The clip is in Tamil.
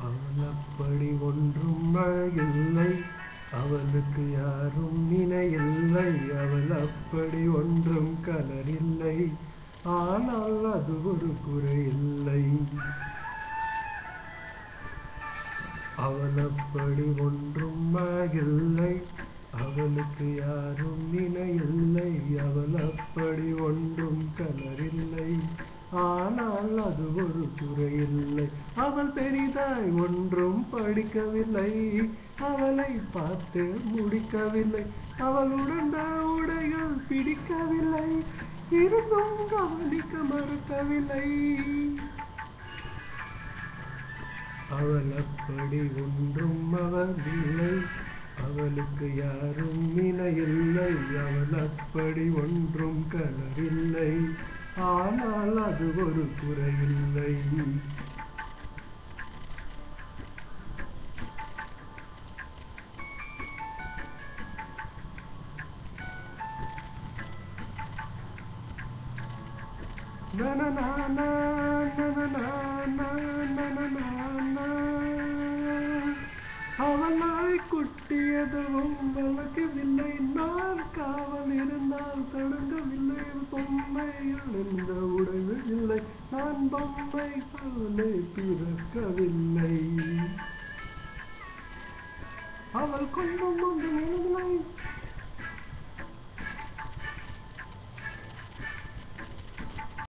அவள் அப்படி ஒன்றும் அழகில்லை, அவளுக்கு யாரும் இணையில்லை. அவள் அப்படி ஒன்றும் கலரில்லை, ஆனால் அது ஒரு குறையில்லை. அவள் அப்படி ஒன்றும் அழகில்லை, அவளுக்கு யாரும் இணையில்லை. அவள் அப்படி ஒன்றும் கலரில்லை, ஆனால் அது ஒரு குறையில்லை. அவள் பெரிதாய் ஒன்றும் படிக்கவில்லை, அவளை பார்த்து முடிக்கவில்லை. அவள் உடுத்த உடைகள் பிடிக்கவில்லை, இருந்தும் கவனிக்க மறுக்கவில்லை. அவள் அப்படி ஒன்றும் அவள் இல்லை, அவளுக்கு யாரும் இணையில்லை. அவள் அப்படி ஒன்றும் கலரில்லை, ஆனால் அது ஒரு குறையில்லை. அவள் நாய் குட்டியதுவும் வளர்க்கவில்லை, நான் காவல் இருந்தால் தடுங்கவில்லை. பொம்மையில் எந்த உடைவு இல்லை, நான் பொம்மை அவளை பிறக்கவில்லை. அவள் கொஞ்சம் ஒன்றும் இல்லை,